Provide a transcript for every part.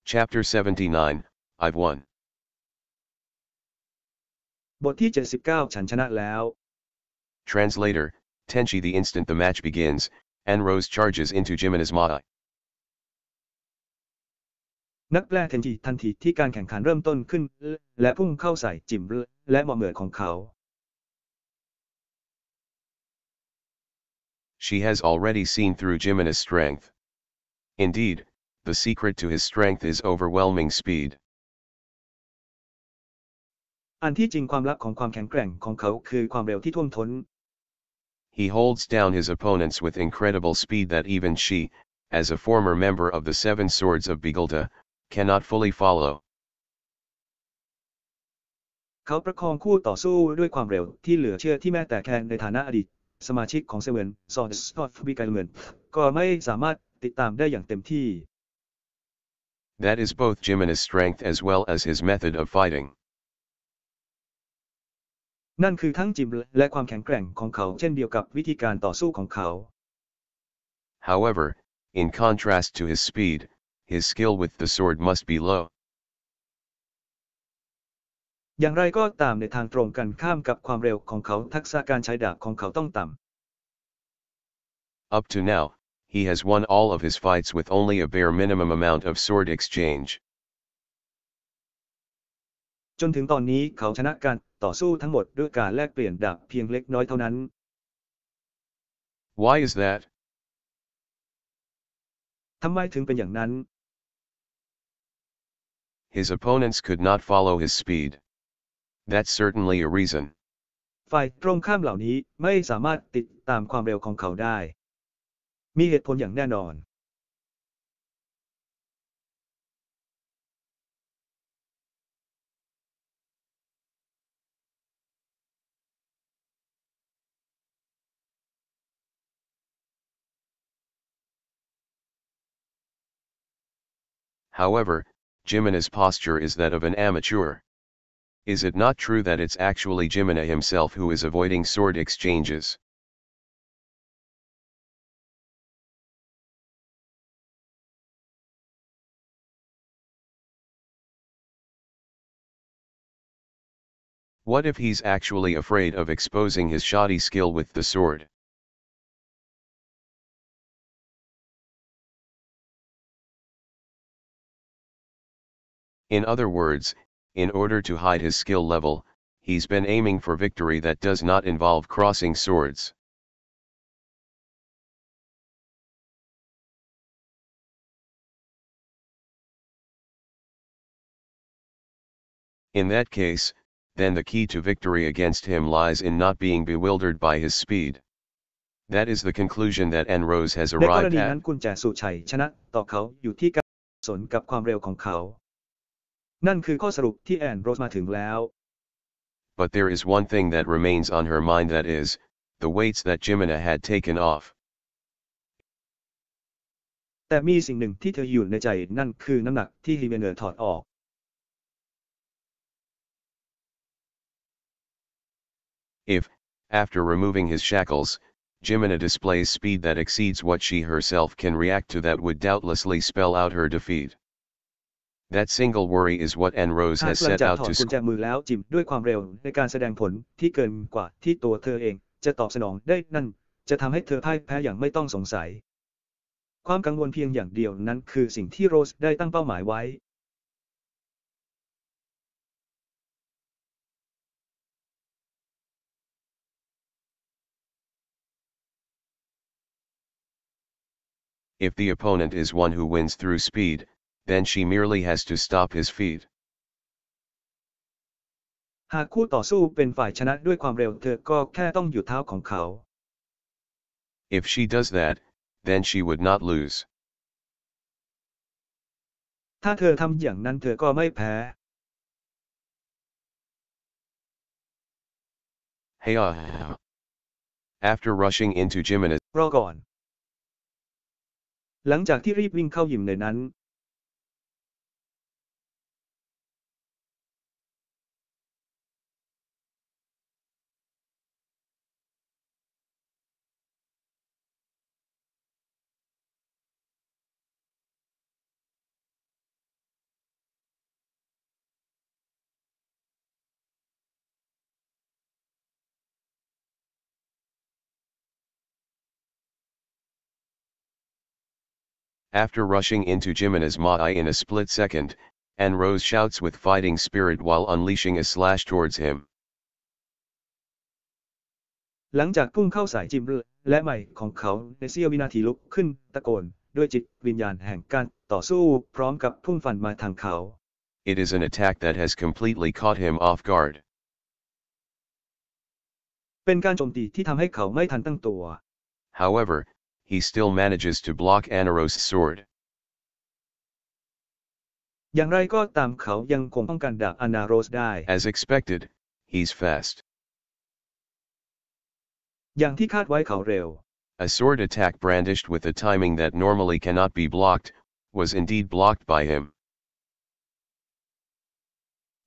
Chapter 79, I've won. บทที่79ฉันชนะแล้ว Translator, Tenchi. The instant the match begins, Anrose charges into Jimina's Ma'i. นักแปลทันทีที่การแข่งขันเริ่มต้นขึ้นและพุ่งเข้าใส่จิมและหมอเหมือของเขา She has already seen through Jimina's strength. Indeed, the secret to his strength is overwhelming speed. อันที่จริงความลับของความแข็งแกร่งของเขาคือความเร็วที่ท่วมท้น He holds down his opponents with incredible speed that even she, as a former member of the Seven Swords of Bigilta, cannot fully follow. เขาประคองคู่ต่อสู้ด้วยความเร็วที่เหลือเชื่อที่แม้แต่แค่ในฐานะอดีตสมาชิกของ Seven Swords of Bigilta ก็ไม่สามารถติดตามได้อย่างเต็มที่ That is both Jimina's strength as well as his method of fighting. นั่นคือทั้งจิมและความแข็งแกร่งของเขาเช่นเดียวกับวิธีการต่อสู้ของเขา However, in contrast to his speed, his skill with the sword must be low. อย่างไรก็ตามในทางตรงกันข้ามกับความเร็วของเขาทักษะการใช้ดาบของเขาต้องต่ำ Up to now, he has won all of his fights with only a bare minimum amount of sword exchange. จนถึงตอนนี้เขาชนะการต่อสู้ทั้งหมดด้วยการแลกเปลี่ยนดาบเพียงเล็กน้อยเท่านั้น Why is that? ทำไมถึงเป็นอย่างนั้น His opponents could not follow his speed. That's certainly a reason. ฝ่ายตรงข้ามเหล่านี้ไม่สามารถติดตามความเร็วของเขาได้มีเหตุผลอย่างแน่นอน However, Jimina's posture is that of an amateur. Is it not true that it's actually Jimina himself who is avoiding sword exchanges? What if he's actually afraid of exposing his shoddy skill with the sword? In other words, in order to hide his skill level, he's been aiming for victory that does not involve crossing swords. In that case, then the key to victory against him lies in not being bewildered by his speed. That is the conclusion that Anrose has ในกร arrived ณีนั้น at. กุญแจสู่ชัยชนะต่อเขาอยู่ที่การสนกับความเร็วของเขานั่นคือข้อสรุปที่แอนโรสมาถึงแล้ว But there is one thing that remains on her mind, that is, the weights that Jimina had taken off. แต่มีสิ่งหนึ่งที่เธออยู่ในใจนั่นคือน้ำหนักที่ฮิเมเนอร์ถอดออก If, after removing his shackles, Jimina displays speed that exceeds what she herself can react to, that would doubtlessly spell out her defeat. That single worry is what Anrose หาก has หลัง set จาก out ถอด to กุญแจมือแล้วจิมด้วยความเร็วในการแสดงผลที่เกินกว่าที่ตัวเธอเองจะตอบสนองได้นั่นจะทำให้เธอพ่ายแพ้อย่างไม่ต้องสงสัยความกังวลเพียงอย่างเดียวนั้นคือสิ่งที่โรสได้ตั้งเป้าหมายไว้ If the opponent is one who wins through speed, then she merely has to stop his feet. หากคู่ต่อสู้เป็นฝ่ายชนะด้วยความเร็วเธอก็แค่ต้องหยุดเท้าของเขา If she does that, then she would not lose. ถ้าเธอทำอย่างนั้นเธอก็ไม่แพ้ Hey, After rushing into Jimina's รอก่อนหลังจากที่รีบวิ่งเข้ายิมในนั้น After rushing into Jimena's Mai in a split second, and Rose shouts with fighting spirit while unleashing a slash towards him. หลังจากพุ่งเข้าใส่จิมและใหม่ของเขาในเสี้ยววินาทีลุกขึ้นตะโกนด้วยจิตวิญญาณแห่งการต่อสู้พร้อมกับพุ่งฟันมาทางเขา It is an attack that has completely caught him off guard. เป็นการโจมตีที่ทำให้เขาไม่ทันตั้งตัว However, he still manages to block Anaros' sword. อย่างไรก็ตามเขายังคงป้องกันดาบอานาโรสได้ As expected, he's fast. อย่างที่คาดไว้เขาเร็ว A sword attack brandished with a timing that normally cannot be blocked, was indeed blocked by him.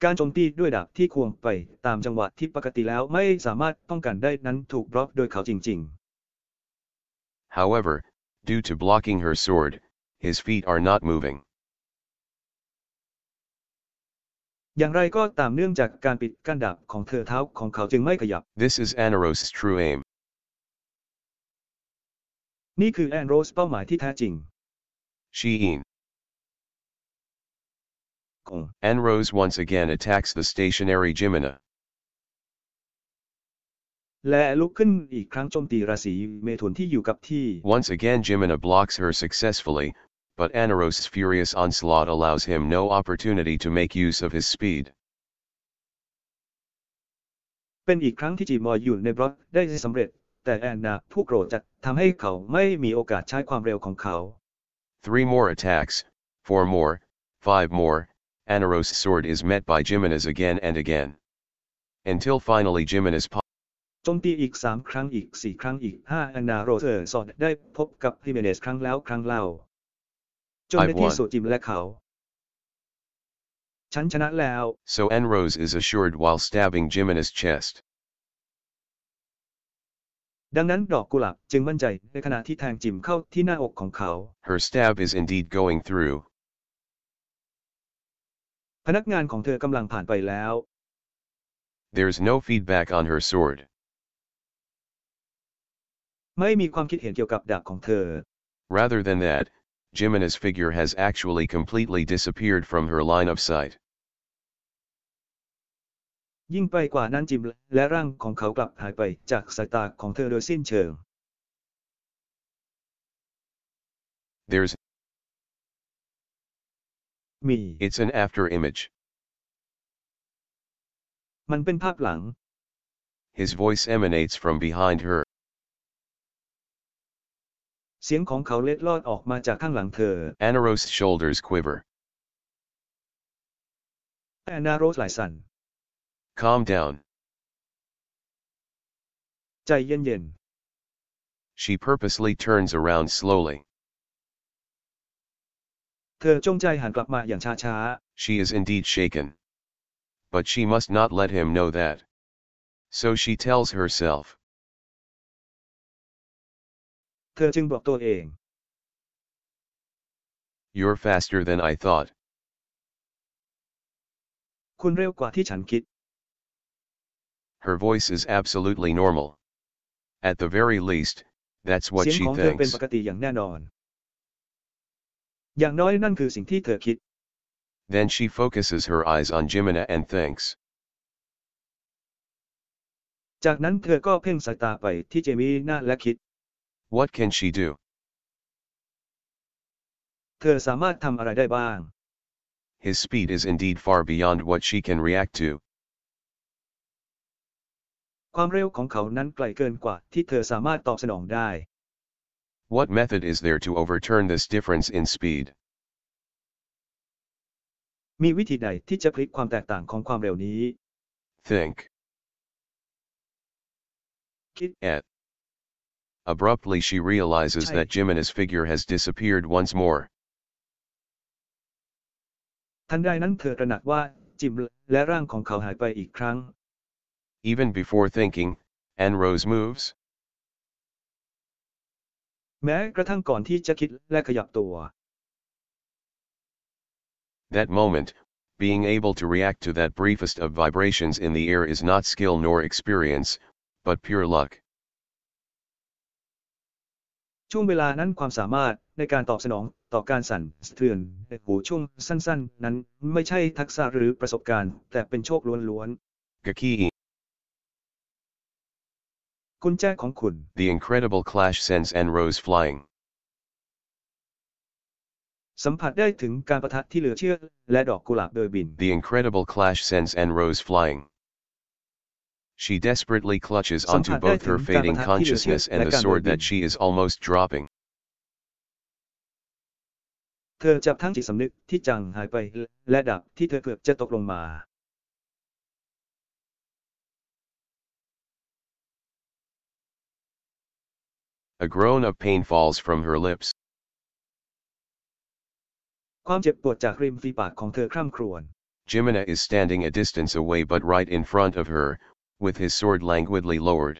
การโจมตีด้วยดาบที่ควงไปตามจังหวะที่ปกติแล้วไม่สามารถป้องกันได้นั้นถูกบล็อกโดยเขาจริง However, due to blocking her sword, his feet are not moving. ๆอย่างไรก็ตามเนื่องจากการปิดกั้นดาบของเธอเท้าของเขาจึงไม่ขยับ This is Anaros' true aim. นี่คือแอนโรสเป้าหมายที่แท้จริง Shein. ของ Anaros once again attacks the stationary Jimena. และลุกขึ้นอีกครั้งโจมตีราศีเมถุนที่อยู่กับที่ Once again Jimena blocks her successfully, but Anaros' furious onslaught allows him no opportunity to make use of his speed. เป็นอีกครั้งที่จีมอยอยู่ในบล็อกได้สำเร็จแต่แอนนาผู้โกรธจะทำให้เขาไม่มีโอกาสใช้ความเร็วของเขา 3 more attacks, 4 more, 5 more, Anaros' sword is met by Jimena's again and again. Until finally Jimena's โจมตีอีก3ครั้งอีก4ครั้งอีก5แอนนาโรสสอดได้พบกับฮิเมเนสครั้งแล้วครั้งเล่าจนในที่สุดจิมและเขาฉันชนะแล้ว So Anaros is assured while stabbing Jimena's chest. ดังนั้นดอกกุหลาบจึงมั่นใจในขณะที่แทงจิมเข้าที่หน้าอกของเขา Her stab is indeed going through. พนักงานของเธอกำลังผ่านไปแล้ว There's no feedback on her sword. ไม่มีความคิดเห็นเกี่ยวกับดาบของเธอ Rather than that, Jimena's figure has actually completely disappeared from her line of sight. ยิ่งไปกว่านั้นจิมและร่างของเขากลับหายไปจากสายตาของเธอโดยสิ้นเชิง There's มี It's an after image. มันเป็นภาพหลัง His voice emanates from behind her. เสียงของเขาเล็ดลอดออกมาจากข้างหลังเธอ Anaros' shoulders quiver. แอนนาโรสไหลสั่น Calm down. ใจเย็น She purposely turns around slowly. ๆเธอจงใจหันกลับมาอย่างช้า She is indeed shaken. But she must not let him know that. So she tells herself. ๆเธอจึงบอกตัวเอง You're faster than I thought. คุณเร็วกว่าที่ฉันคิด Her voice is absolutely normal. At the very least, that's what เสียง she ของเธอเป็น thinks. ปกติอย่างแน่นอน อย่างน้อยนั่นคือสิ่งที่เธอคิด Then she focuses her eyes on Jimena and thinks. จากนั้นเธอก็เพ่งสายตาไปที่เจมี่นาและคิด What can she do? เธอสามารถทำอะไรได้บ้าง His speed is indeed far beyond what she can react to. ความเร็วของเขานั้นไกลเกินกว่าที่เธอสามารถตอบสนองได้ What method is there to overturn this difference in speed? มีวิธีใดที่จะพลิกความแตกต่างของความเร็วนี้ Think. คิด At. Abruptly she realizes Chai. that Jimena's figure has disappeared once more. ทันใดนั้นเธอตระหนักว่าจิมและร่างของเขาหายไปอีกครั้ง Even before thinking, Anaros moves. แม้กระทั่งก่อนที่จะคิดและขยับตัว That moment, being able to react to that briefest of vibrations in the air is not skill nor experience, but pure luck. ช่วงเวลานั้นความสามารถในการตอบสนองต่อการสั่นสะเทือนในหูช่วงสั้นๆนั้นไม่ใช่ทักษะหรือประสบการณ์แต่เป็นโชคล้วน Gaki. ๆกุญแจของคุณ The incredible clash sends and rose flying. สัมผัสได้ถึงการปะทะที่เหลือเชื่อและดอกกุหลาบโดยบิน The incredible clash sends and rose flying. She desperately clutches onto both her fading consciousness and the sword that she is almost dropping. เธอจับทั้งจิตสำนึกที่จางหายไปและดาบที่เธอเกือบจะตกลงมา A groan of pain falls from her lips. ความเจ็บปวดจากริมฝีปากของเธอคร่ำครวญ Jimena is standing a distance away but right in front of her, with his sword languidly lowered.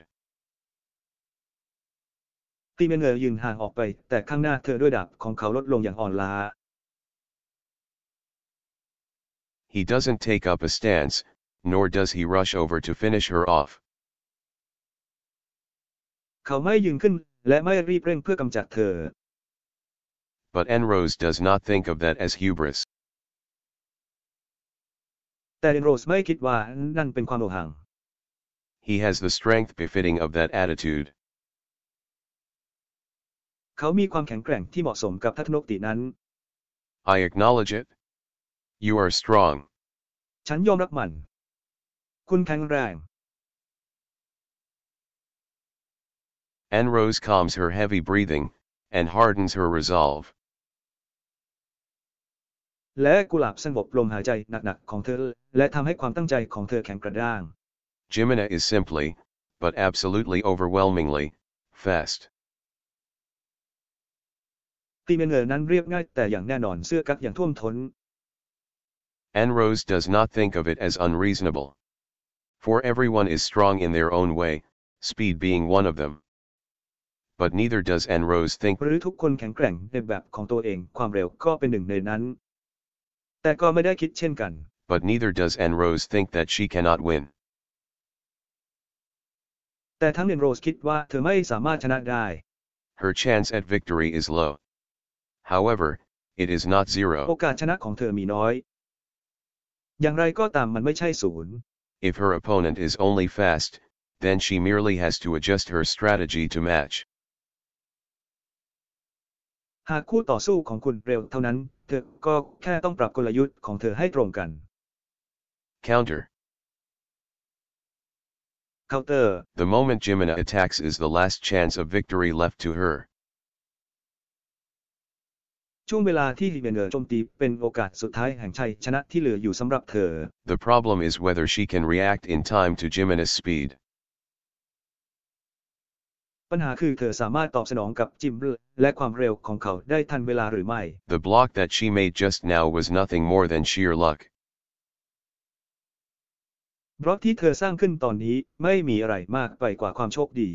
ตีเมเนอร์ยืนห่างออกไปแต่ข้างหน้าเธอด้วยดาบของเขาลดลงอย่างอ่อนล้า He doesn't take up a stance, nor does he rush over to finish her off. เขาไม่ยืนขึ้นและไม่รีบเร่งเพื่อกำจัดเธอ But Enrose does not think of that as hubris. แต่เดนโรสไม่คิดว่านั่นเป็นความโอหัง He has the strength befitting of that attitude. เขามีความแข็งแกร่งที่เหมาะสมกับทัศนคตินั้น I acknowledge it. You are strong. ฉันยอมรับมัน คุณแข็งแรง Enrose calms her heavy breathing, and hardens her resolve. และกุหลาบสงบลมหายใจหนักๆของเธอและทำให้ความตั้งใจของเธอแข็งกระด้าง Jimena is simply, but absolutely overwhelmingly, fast. ตีเมเนอร์นั้นเรียบง่ายแต่อย่างแน่นอนเสื้อกั๊กอย่างท่วมท้น Enrose does not think of it as unreasonable. For everyone is strong in their own way, speed being one of them. But neither does Enrose think หรือทุกคนแข็งแกร่งในแบบของตัวเองความเร็วก็เป็นหนึ่งในนั้น แต่ก็ไม่ได้คิดเช่นกัน but neither does Enrose think that she cannot win. แต่ทั้งเดนโรสคิดว่าเธอไม่สามารถชนะได้ Her chance at victory is low. However, it is not โอ zero. กาสชนะของเธอมีน้อย อย่างไรก็ตามมันไม่ใช่ศูนย์ If her opponent is only fast, then she merely has to adjust her strategy to match. หากคู่ต่อสู้ของคุณเร็วเท่านั้นเธอก็แค่ต้องปรับกลยุทธ์ของเธอให้ตรงกัน Counter. เคาน์เตอร์ The moment Jimena attacks is the last chance of victory left to her. ช่วงเวลาที่ลีเบเนอร์โจมตีเป็นโอกาสสุดท้ายแห่งชัยชนะที่เหลืออยู่สำหรับเธอ The problem is whether she can react in time to Jimena's speed. ปัญหาคือเธอสามารถตอบสนองกับจิมและความเร็วของเขาได้ทันเวลาหรือไม่ The block that she made just now was nothing more than sheer luck. บล็อกที่เธอสร้างขึ้นตอนนี้ไม่มีอะไรมากไปกว่าความโชคดี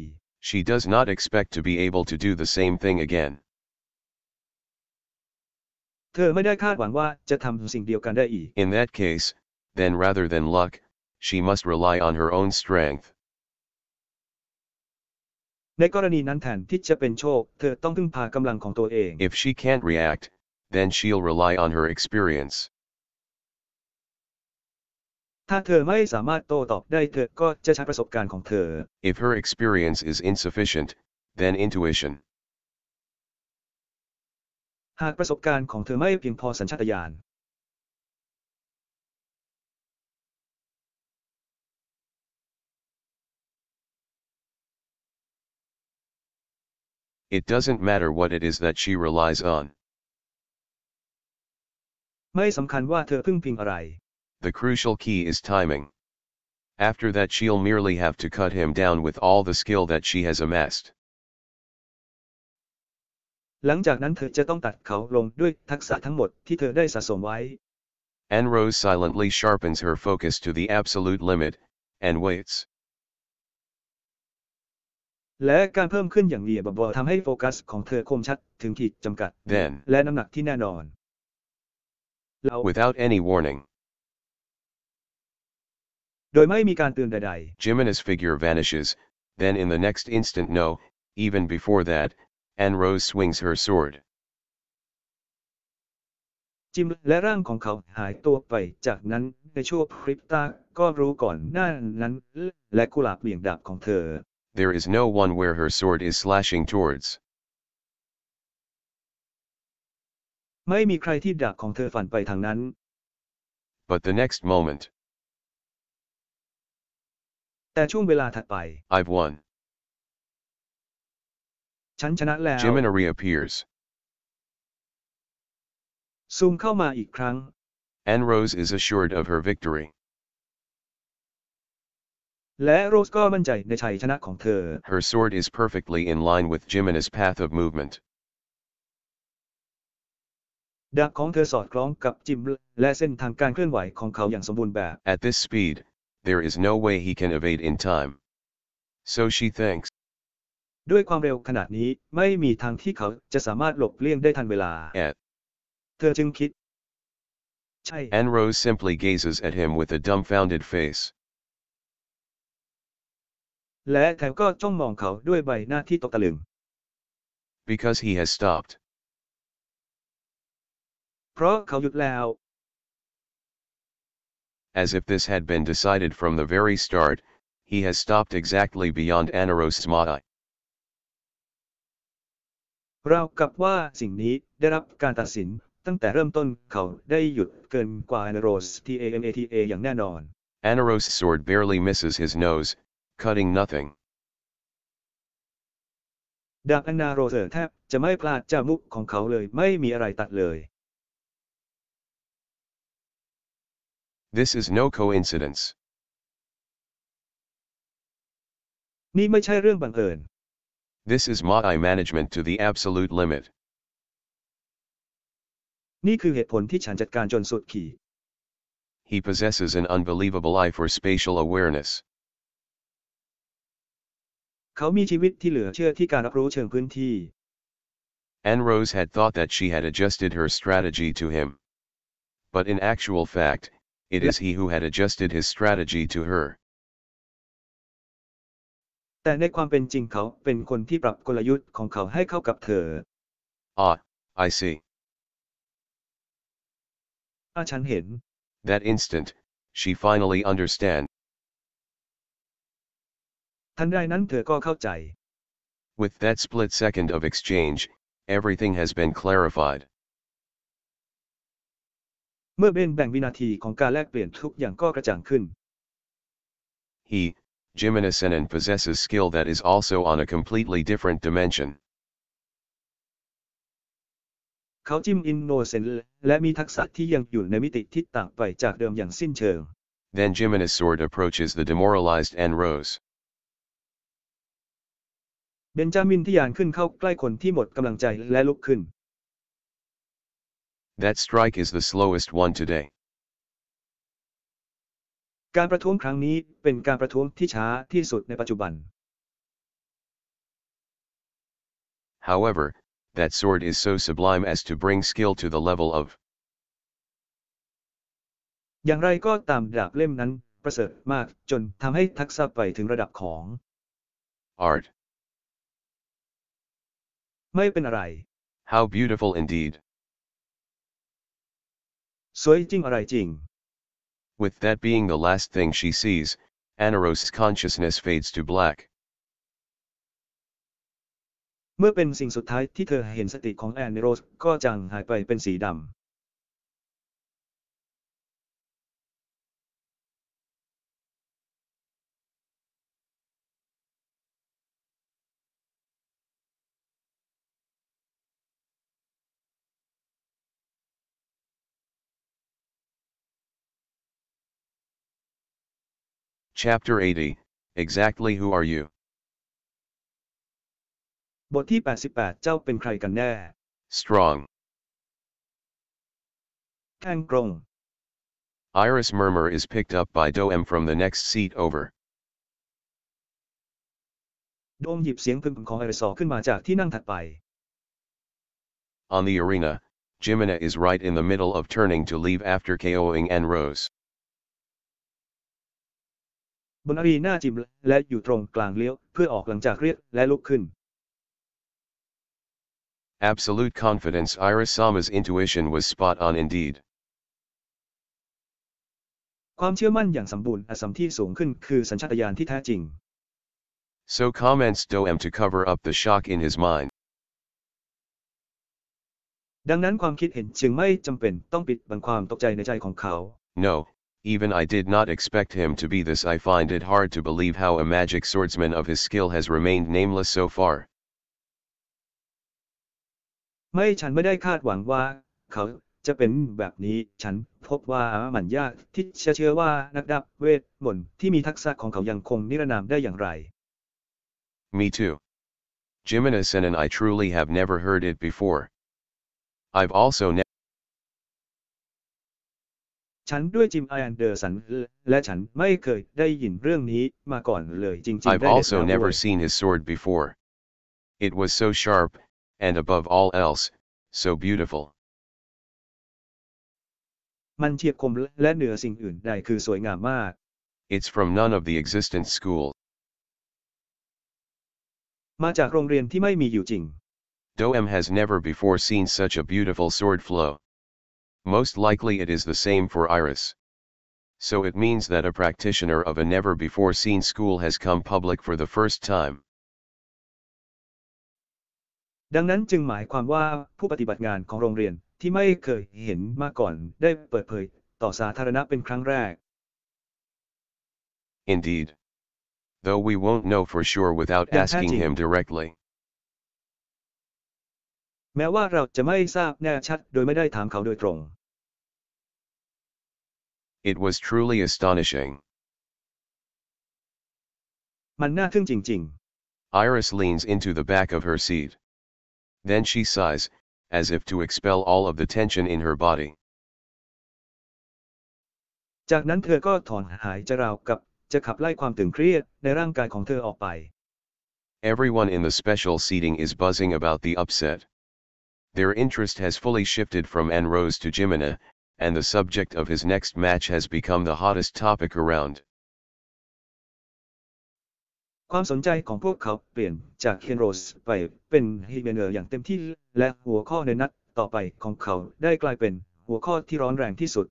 She does not expect to be able to do the same thing again. เธอไม่ได้คาดหวังว่าจะทำสิ่งเดียวกันได้อีก In that case, then rather than luck, she must rely on her own strength. ในกรณีนั้นแทนที่จะเป็นโชคเธอต้องพึ่งพากำลังของตัวเอง If she can't react, then she'll rely on her experience. ถ้าเธอไม่สามารถโต้ตอบได้เธอก็จะใช้ประสบการณ์ของเธอ If her experience is insufficient, then intuition. หากประสบการณ์ของเธอไม่เพียงพอสัญชาตญาณ It doesn't matter what it is that she relies on. ไม่สำคัญว่าเธอพึ่งพิงอะไร The crucial key is timing. After that she'll merely have to cut him down with all the skill that she has amassed. หลังจากนั้นเธอจะต้องตัดเขาลงด้วยทักษะทั้งหมดที่เธอได้สะสมไว้ Enrose silently sharpens her focus to the absolute limit, and waits. และการเพิ่มขึ้นอย่างเรียบบ่ทำให้โฟกัสของเธอคมชัดถึงขีดจำกัด Then, และน้ำหนักที่แน่นอน without any warning, โดยไม่มีการเตือนใด Jimena's figure vanishes, then in the next instant no, even before that, and Rose swings her sword. จิมและร่างของเขาหายตัวไปจากนั้นในชั่วพริบตาก็รู้ก่อนหน้านั้นและกุหลาบเหวี่ยงดาบของเธอ There is no one where her sword is slashing towards. ไม่มีใครที่ดาบของเธอฝันไปทางนั้น But the next moment, แต่ช่วงเวลาถัดไป I've won. ฉันชนะแล้ว Jimina reappears. ซูมเข้ามาอีกครั้ง And Rose is assured of her victory. และโรสก็มั่นใจในชัยชนะของเธอ Her sword is perfectly in line with Jimina's path of movement. ดาบของเธอสอดคล้องกับจิมและเส้นทางการเคลื่อนไหวของเขาอย่างสมบูรณ์แบบ At this speed, there is no way he can evade in time. So she thinks. ด้วยความเร็วขนาดนี้ไม่มีทางที่เขาจะสามารถหลบเลี่ยงได้ทันเวลา At. เธอจึงคิดใช่ And Rose simply gazes at him with a dumbfounded face. และแถมก็จ้องมองเขาด้วยใบหน้าที่ตกตะลึง Because he has stopped. เพราะเขาหยุดแล้ว As if this had been decided from the very start, he has stopped exactly beyond Anarose's eye. ราวกับว่าสิ่งนี้ได้รับการตัดสินตั้งแต่เริ่มต้นเขาได้หยุดเกินกว่าแอนโรส TAMATA อย่างแน่นอน Anarose's sword barely misses his nose, cutting nothing. ดาบแอนนาโรเซอร์แทบจะไม่พลาดจมูกของเขาเลยไม่มีอะไรตัดเลย This is no coincidence. นี่ไม่ใช่เรื่องบังเอิญ This is Ma'i management to the absolute limit. นี่คือเหตุผลที่ฉันจัดการจนสุดขีด He possesses an unbelievable eye for spatial awareness. เขามีชีวิตที่เหลือเชื่อที่การรับรู้เชิงพื้นที่ And Rose had thought that she had adjusted her strategy to him. But in actual fact, it is he who had adjusted his strategy to her. แต่ในความเป็นจริงเขาเป็นคนที่ปรับกลยุทธ์ของเขาให้เข้ากับเธอ Ah, I see. ฉันเห็น That instant, she finally understands. ทันใดนั้นเธอก็เข้าใจ With that split second of exchange, everything has been clarified. เมื่อเป็นแบ่งวินาทีของการแลกเปลี่ยนทุกอย่างก็กระจ่างขึ้น He, Jimina Senin possesses skill that is also on a completely different dimension. เขาจิ้มอินโนเซนต์และมีทักษะที่ยังอยู่ในมิติที่ต่างไปจากเดิมอย่างสิ้นเชิง Then Jimina's sword approaches the demoralized Anne Rose. เบนจามินทะยานขึ้นเข้าใกล้คนที่หมดกำลังใจและลุกขึ้น That strike is the slowest one today. การประท้วงครั้งนี้เป็นการประท้วงที่ช้าที่สุดในปัจจุบัน However, that sword is so sublime as to bring skill to the level of. อย่างไรก็ตามดาบเล่มนั้นประเสริฐมากจนทำให้ทักษะไปถึงระดับของ Art. ไม่เป็นอะไร How beautiful indeed. สวยจริงอะไรจริง With that being the last thing she sees, Anarose's consciousness fades to black. เมื่อเป็นสิ่งสุดท้ายที่เธอเห็นสติของแอนเนโรสก็จางหายไปเป็นสีดำ Chapter 80, Exactly Who Are You? บทที่ 88 เจ้าเป็นใครกันแน่ Strong. แข้งตรง Iris murmur is picked up by Doem from the next seat over. โดมหยิบเสียงพึมพำของไอริซอขึ้นมาจากที่นั่งถัดไป On the arena, Jimina is right in the middle of turning to leave after KOing Anne Rose. บนอารีนาจิมและอยู่ตรงกลางเลี้ยวเพื่อออกหลังจากเรียกและลุกขึ้น Absolute confidence. Iris-sama's intuition was spot on indeed. ความเชื่อมั่นอย่างสมบูรณ์ที่สูงขึ้นคือสัญชาตญาณที่แท้จริง So comments Doem to cover up the shock in his mind. ดังนั้นความคิดเห็นจึงไม่จำเป็นต้องปิดบังความตกใจในใจของเขา No, even I did not expect him to be this. I find it hard to believe how a magic swordsman of his skill has remained nameless so far. ฉันไม่ได้คาดหวังว่าเขาจะเป็นแบบนี้ฉันพบว่ามันยากที่จะเชื่อว่านักดาบเวทมนต์ที่มีทักษะของเขายังคงนิรนามได้อย่างไร Me too. Jimenez and I truly have never heard it before. I've also ฉันด้วยจิมอันเดอร์สันและฉันไม่เคยได้ยินเรื่องนี้มาก่อนเลยจริงๆ I've also never seen his sword before. It was so sharp, and above all else, so beautiful. มันเฉียบคมและเหนือสิ่งอื่นใดคือสวยงามมาก It's from none of the existent schools. มาจากโรงเรียนที่ไม่มีอยู่จริง Doem has never before seen such a beautiful sword flow. Most likely it is the same for Iris. So it means that a practitioner of a never before seen school has come public for the first time. ดังนั้นจึงหมายความว่าผู้ปฏิบัติงานของโรงเรียนที่ไม่เคยเห็นมาก่อนได้เปิดเผยต่อสาธารณะเป็นครั้งแรก Indeed. Though we won't know for sure without asking him directly. แม้ว่าเราจะไม่ทราบแน่ชัดโดยไม่ได้ถามเขาโดยตรง It was truly astonishing. มันน่าทึ่งจริง Iris leans into the back of her seat. Then she sighs, as if to expel all of the tension in her body. ๆ จากนั้นเธอก็ถอนหายใจราวกับจะขับไล่ความตึงเครียดในร่างกายของเธอออกไป Everyone in the special seating is buzzing about the upset. Their interest has fully shifted from Anrose to Jimena, and the subject of his next match has become the hottest topic around. ความสนใจของพวกเขาเปลี่ยนจากเคนโรสไปเป็นฮิเมเนอร์อย่างเต็มที่และหัวข้อในนัดต่อไปของเขาได้กลายเป็นหัวข้อที่ร้อนแรงที่สุด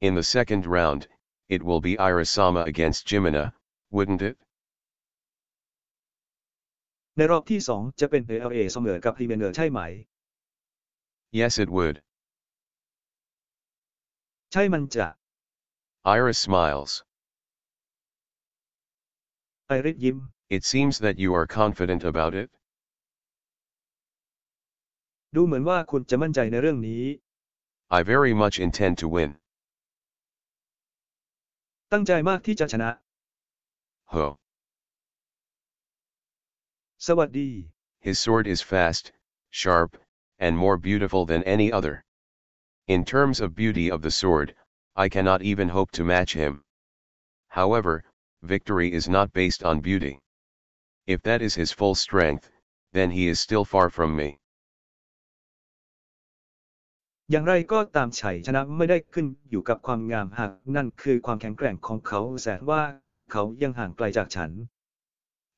In the second round, it will be Iris-sama against Jimena, wouldn't it? ในรอบที่2จะเป็น ALA เสมอกับฮิเมเนอร์ใช่ไหม Yes, it would. ใช่มันจะ Iris smiles. ไอริสยิ้ม It seems that you are confident about it. ดูเหมือนว่าคุณจะมั่นใจในเรื่องนี้ I very much intend to win. ตั้งใจมากที่จะชนะ Ho. สวัสดี His sword is fast, sharp, and more beautiful than any other. In terms of beauty of the sword, I cannot even hope to match him. However, victory is not based on beauty. If that is his full strength, then he is still far from me. อย่างไรก็ตามชัยชนะไม่ได้ขึ้นอยู่กับความงามหากนั่นคือความแข็งแกร่งของเขาแสดงว่าเขายังห่างไกลจากฉัน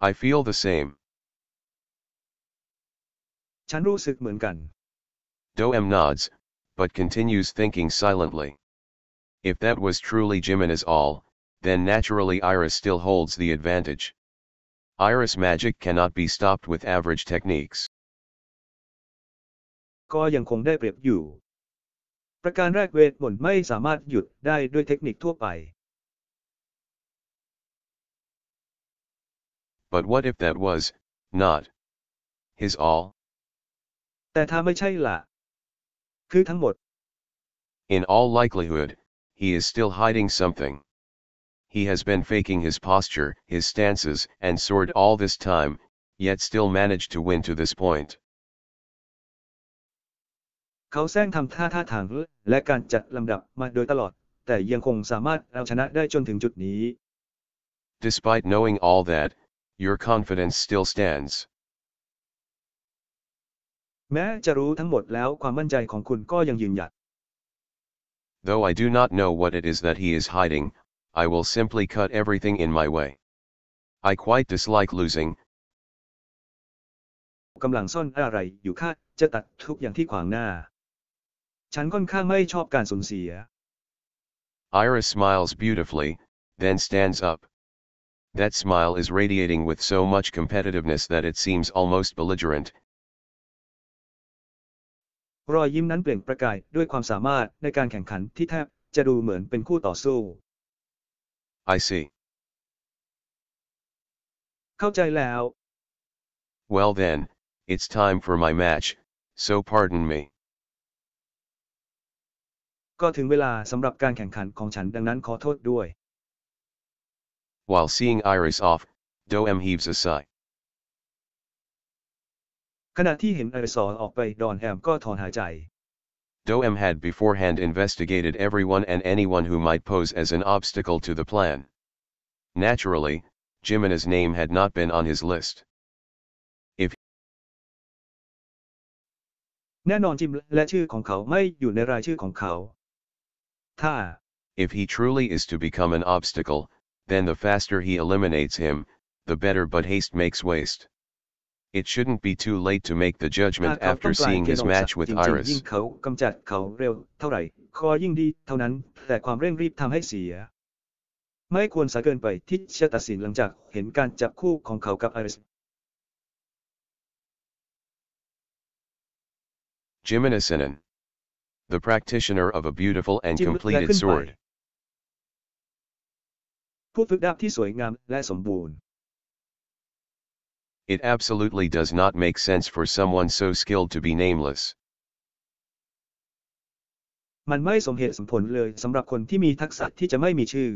I feel the same. ฉันรู้สึกเหมือนกัน Doem nods, but continues thinking silently. If that was truly Jimena's all, then naturally Iris still holds the advantage. Iris magic cannot be stopped with average techniques. ก็ยังคงได้เปรียบอยู่ ประการแรกเวทมนต์ไม่สามารถหยุดได้ด้วยเทคนิคทั่วไป But what if that was not his all? แต่ถ้าไม่ใช่ล่ะ คือทั้งหมด In all likelihood, he is still hiding something. He has been faking his posture, his stances, and sword all this time, yet still managed to win to this point. เขาแซงทำท่าทางและการจัดลำดับมาโดยตลอด แต่ยังคงสามารถเอาชนะได้จนถึงจุดนี้ Despite knowing all that, your confidence still stands. แม้จะรู้ทั้งหมดแล้วความมั่นใจของคุณก็ยังยืนหยัด Though I do not know what it is that he is hiding, I will simply cut everything in my way. I quite dislike losing, กำลังซ่อนอะไรอยู่ข้าจะตัดทุกอย่างที่ขวางหน้าฉันค่อนข้างไม่ชอบการสูญเสีย Iris smiles beautifully, then stands up. That smile is radiating with so much competitiveness that it seems almost belligerent. รอยยิ้มนั้นเปล่งประกายด้วยความสามารถในการแข่งขันที่แทบจะดูเหมือนเป็นคู่ต่อสู้ I see. เข้าใจแล้ว Well then, it's time for my match, so pardon me. ก็ถึงเวลาสำหรับการแข่งขันของฉันดังนั้นขอโทษด้วย While seeing Iris off, Doem heaves a sigh. ขณะที่เห็นไอริสออกไปดอนแอมก็ถอนหายใจ Doem had beforehand investigated everyone and anyone who might pose as an obstacle to the plan. Naturally, Jimena's name had not been on his list. แน่นอนจิมและชื่อของเขาไม่อยู่ในรายชื่อของเขา ถ้า If he truly is to become an obstacle, then the faster he eliminates him, the better, but haste makes waste. It shouldn't be too late to make the ถ้า judgment เขาต้อ after งกลาย seeing เป็น his อุปสร match รค with จริงๆยิ่ง Iris. เขากำจัดเขาเร็วเท่าไหร่ก็ยิ่งดีเท่านั้นแต่ความเร่งรีบทำให้เสีย ไม่ควรสายเกินไปที่จะตัดสินหลังจากเห็นการจับคู่ของเขากับไอริส Jimena Senen, the practitioner of a beautiful and จิมและ completed ขึ้นไป sword. ผู้ฝึกดาบที่สวยงามและสมบูรณ์ It absolutely does not make sense for someone so skilled to be nameless. มันไม่สมเหตุสมผลเลยสำหรับคนที่มีทักษะที่จะไม่มีชื่อ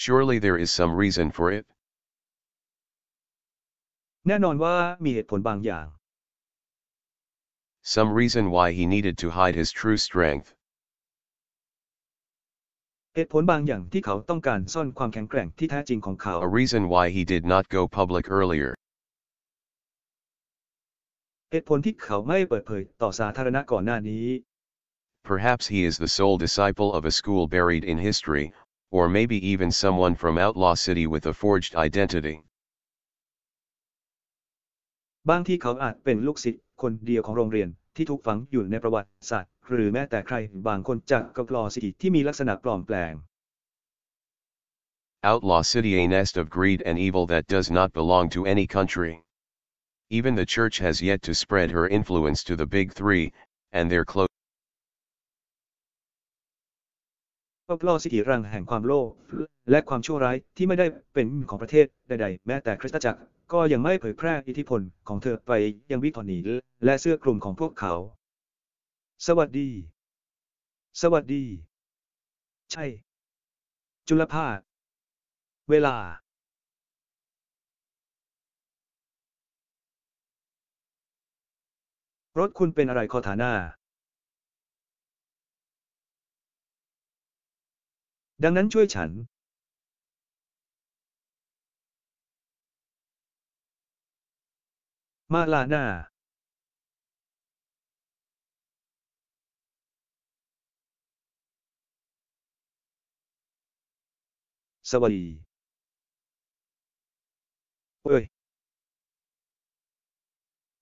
Surely there is some reason for it. แน่นอนว่ามีเหตุผลบางอย่าง Some reason why he needed to hide his true strength. เหตุผลบางอย่างที่เขาต้องการซ่อนความแข็งแกร่งที่แท้จริงของเขา A reason why he did not go public earlier. เหตุผลที่เขาไม่เปิดเผยต่อสาธารณะก่อนหน้านี้ Perhaps he is the sole disciple of a school buried in history, or maybe even someone from Outlaw City with a forged identity. บางทีเขาอาจเป็นลูกศิษย์คนเดียวของโรงเรียนที่ถูกฝังอยู่ในประวัติศาสตร์หรือแม้แต่ใครบางคนจากกัปลอซิตี้ที่มีลักษณะปลอมแปลง Outlaw City, a nest of greed and evil that does not belong to any country. Even the church has yet to spread her influence to the big three, and their close. กัปลอซิตี้รังแห่งความโลภและความชั่วร้ายที่ไม่ได้เป็นของประเทศใดๆแม้แต่คริสตจักรก็ยังไม่เผยแพร่อิทธิพลของเธอไปยังวิกตอร์นีและเสื้อกลุ่มของพวกเขา สวัสดี สวัสดี ใช่ จุลภาค เวลา รถคุณเป็นอะไรคอฐานา ดังนั้นช่วยฉันมาลาน่าสวัสดีเอ้ย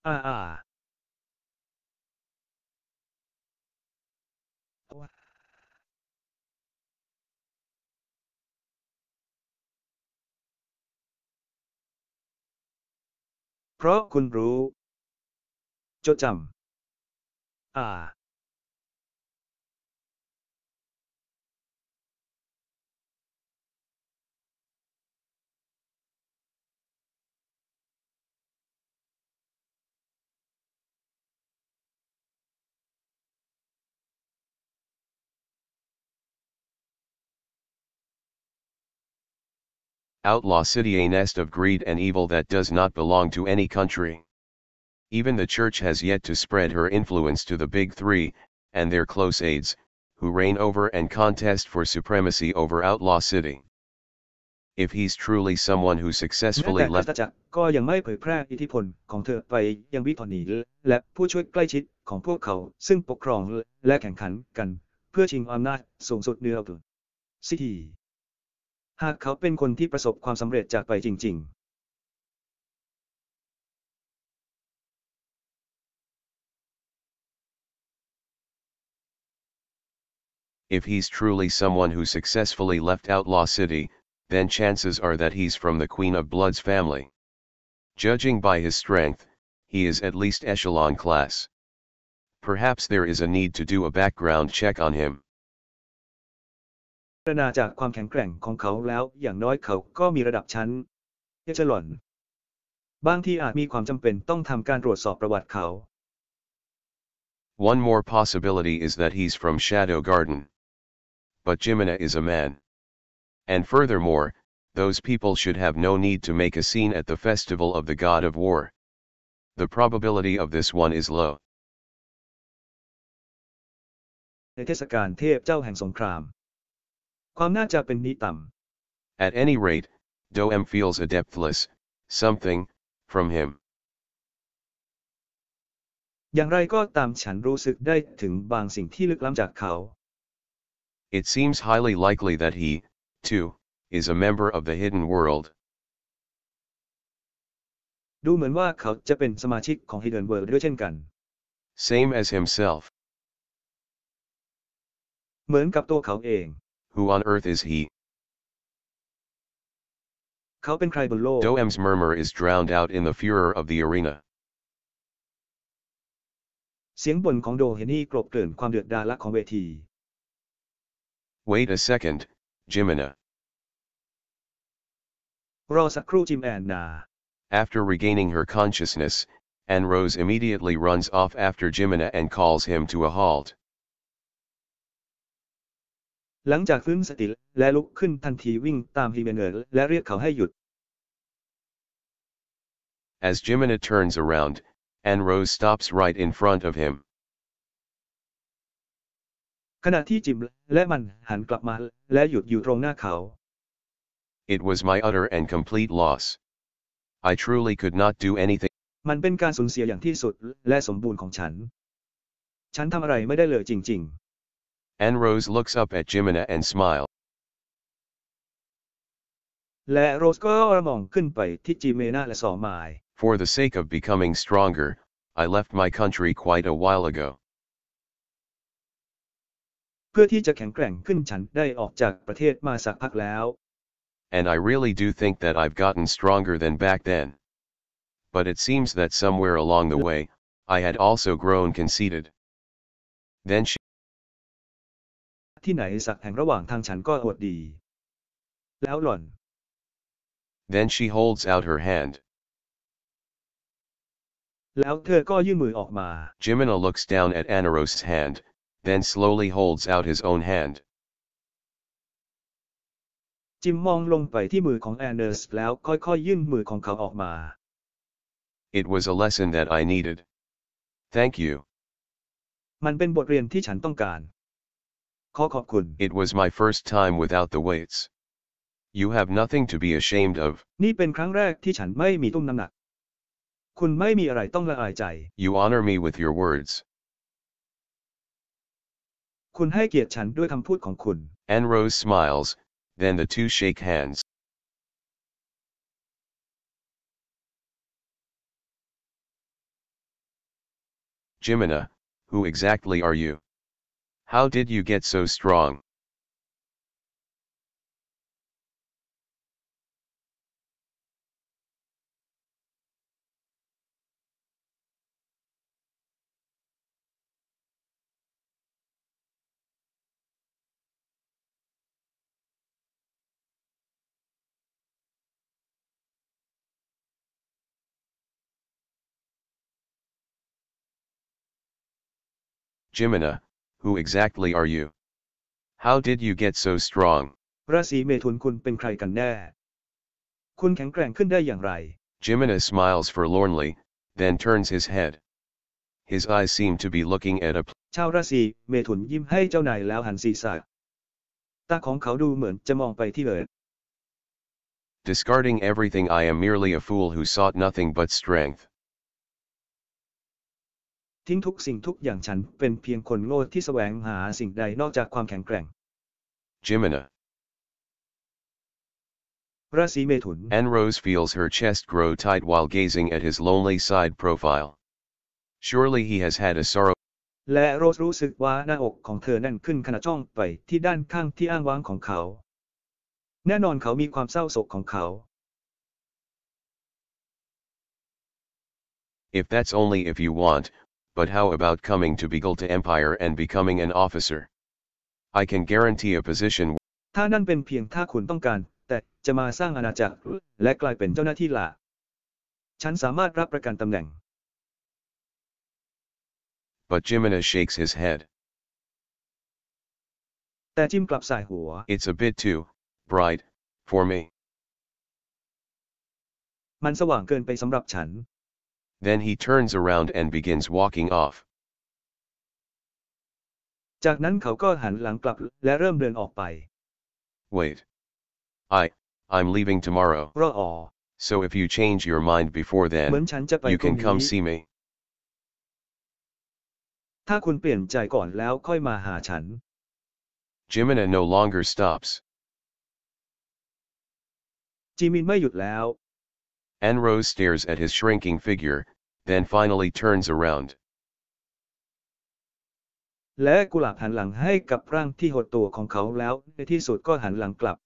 อ่าเพราะคุณรู้จดจำOutlaw city, a nest of greed and evil that does not belong to any country. Even the church has yet to spread her influence to the big three, and their close aides, who reign over and contest for supremacy over Outlaw City. If he's truly someone who แม้ successfully แต่คริส left ตจักรก็ยังไม่เผยแพร่อิทธิพลของเธอไปยังวิทอนีและผู้ช่วยใกล้ชิดของพวกเขาซึ่งปกครองและแข่งขันกันเพื่อชิงอำนาจสูงสุดเหนือตัวซิตี้หากเขาเป็นคนที่ประสบความสำเร็จจากไปจริง If he's truly someone who successfully left Outlaw City, then chances are that he's from the Queen of Blood's family. Judging by his strength, he is at least echelon class. Perhaps there is a need to do a background check on him. ๆพิจารณาจากความแข็งแกร่งของเขาแล้วอย่างน้อยเขาก็มีระดับชั้นเอเชลอนบางทีอาจมีความจำเป็นต้องทำการตรวจสอบประวัติเขา One more possibility is that he's from Shadow Garden. But Jimina is a man. And furthermore, those people should have no need to make a scene at the festival of the god of war. The probability of this one is low. ในเทศกาลเทพเจ้าแห่งสงครามความน่าจะเป็นนี้ต่ำ At any rate, Doem feels a depthless something from him. อย่างไรก็ตามฉันรู้สึกได้ถึงบางสิ่งที่ลึกล้ำจากเขา It seems highly likely that he, too, is a member of the hidden world. ดูเหมือนว่าเขาจะเป็นสมาชิกของ Hidden World ด้วยเช่นกัน Same as himself. เหมือนกับตัวเขาเอง Who on earth is he? เขาเป็นใครบนโลก Doem's murmur is drowned out in the furor of the arena. เสียงบ่นของโดเฮนี่กลบเกลื่อนความเดือดดาลของเวที Wait a second, Jimina. รอสักครู่จิมแอนนา After regaining her consciousness, Anne Rose immediately runs off after Jimina and calls him to a halt. หลังจากฟื้นสติและลุกขึ้นทันทีวิ่งตามฮิเมเนอร์และเรียกเขาให้หยุด As Jimina turns around, Anne Rose stops right in front of him. ขณะที่จิมและมันหันกลับมาและหยุดอยู่ตรงหน้าเขา It was my utter and complete loss. I truly could not do anything. มันเป็นการสูญเสียอย่างที่สุดและสมบูรณ์ของฉัน ฉันทำอะไรไม่ได้เลยจริง Anne Rose looks up at Jimina and smiles. ๆ และโรสก็มองขึ้นไปที่จิเมนาและสองหมาย For the sake of becoming stronger, I left my country quite a while ago. เพื่อที่จะแข็งแกร่งขึ้นฉันได้ออกจากประเทศมาสักพักแล้ว And I really do think that I've gotten stronger than back then. But it seems that somewhere along the way, I had also grown conceited. Then she ที่ไหนสักแห่งระหว่างทางฉันก็อวดดี แล้วหล่อน Then she holds out her hand. แล้วเธอก็ยื่นมือออกมา Jimina looks down at Anaros's hand, then slowly holds out his own hand. จิมมองลงไปที่มือของแอนเดอร์สแล้วค่อยๆยื่นมือของเขาออกมา It was a lesson that I needed. Thank you. มันเป็นบทเรียนที่ฉันต้องการ ขอขอบคุณ It was my first time without the weights. You have nothing to be ashamed of. นี่เป็นครั้งแรกที่ฉันไม่มีตุ้มน้ำหนักคุณไม่มีอะไรต้องละอายใจ You honor me with your words. คุณให้เกียรติฉันด้วยคำพูดของคุณ And Rose smiles, then the two shake hands. Jimina, who exactly are you? How did you get so strong? Jimina, who exactly are you? How did you get so strong? ราศีเมถุนคุณเป็นใครกันแน่ คุณแข็งแกร่งขึ้นได้อย่างไร Jimina smiles forlornly, then turns his head. His eyes seem to be looking at a ชาวราศีเมถุนยิ้มให้เจ้านายแล้วหันศีรษะตาของเขาดูเหมือนจะมองไปที่เลย Discarding everything, I am merely a fool who sought nothing but strength. ทิ้งทุกสิ่งทุกอย่างฉันเป็นเพียงคนโง่ที่แสวงหาสิ่งใดนอกจากความแข็งแกร่ง Jimina. ราศีเมถุน And Rose feels her chest grow tight while gazing at his lonely side profile. Surely he has had a sorrow. และโรสรู้สึกว่าหน้าอกของเธอแน่นขึ้นขณะจ้องไปที่ด้านข้างที่อ้างว้างของเขา แน่นอนเขามีความเศร้าโศกของเขา If that's only if you want, but how about coming to Beagle to Empire and becoming an officer? I can guarantee a position. ถ้านั่นเป็นเพียงถ้าคุณต้องการแต่จะมาสร้างอาณาจักรและกลายเป็นเจ้าหน้าที่ล่ะฉันสามารถรับประกันตำแหน่ง But Jimina shakes his head. แต่จิมกลับสายหัว It's a bit too bright for me. มันสว่างเกินไปสำหรับฉัน Then he turns around and begins walking off. จากนั้นเขาก็หันหลังกลับและเริ่มเดินออกไป Wait. I'm leaving tomorrow. รอ So if you change your mind before เหมือน then, ฉันจะไป you พรุ่ง can come นี้ see me. ถ้าคุณเปลี่ยนใจก่อนแล้วค่อยมาหาฉัน Jimina no longer stops. จิมินไม่หยุดแล้ว And Rose stares at his shrinking figure, then finally turns around. และกุหลาบหันหลังให้กับร่างที่หดตัวของเขาแล้วในที่สุดก็หันหลังกลับ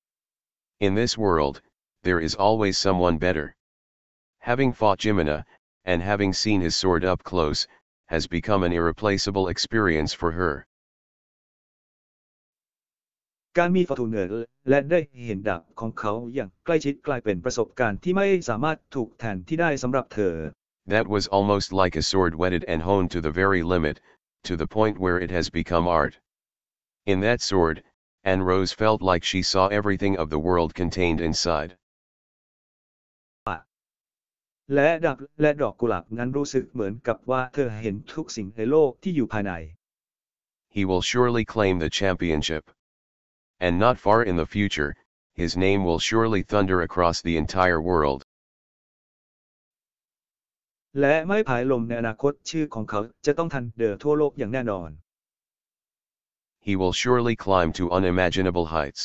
In this world, there is always someone better. Having fought Jimina, and having seen his sword up close, has become an irreplaceable experience for her. การมีฟอร์ทูเนอร์และได้เห็นดาบของเขาอย่างใกล้ชิดกลายเป็นประสบการณ์ที่ไม่สามารถถูกแทนที่ได้สำหรับเธอ That was almost like a sword whetted and honed to the very limit, to the point where it has become art. In that sword, Anne Rose felt like she saw everything of the world contained inside. และดาบและดอกกุหลาบนั้นรู้สึกเหมือนกับว่าเธอเห็นทุกสิ่งในโลกที่อยู่ภายใน He will surely claim the championship. And not far in the future, his name will surely thunder across the entire world. และไม่ผายลมในอนาคตชื่อของเขาจะต้องทันเดอทั่วโลกอย่างแน่นอน He will surely climb to unimaginable heights.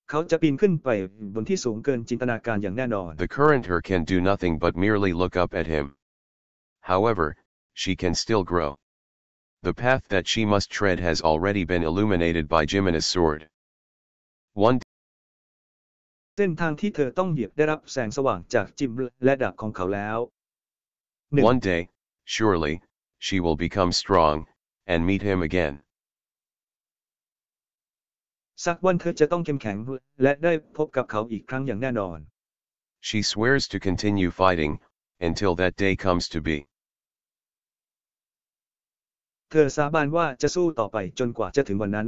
เขาจะปีนขึ้นไปบนที่สูงเกินจินตนาการอย่างแน่นอน The current her can do nothing but merely look up at him. However, she can still grow. The path that she must tread has already been illuminated by Jimina's sword. One เส้นทางที่เธอต้องเหยียบได้รับแสงสว่างจากจิมและดาบของเขาแล้ว day, surely, she will become strong, and meet him again. สักวันเธอจะต้องเข้มแข็งและได้พบกับเขาอีกครั้งอย่างแน่นอน She swears to continue fighting, until that day comes to be. เธอสาบานว่าจะสู้ต่อไปจนกว่าจะถึงวันนั้น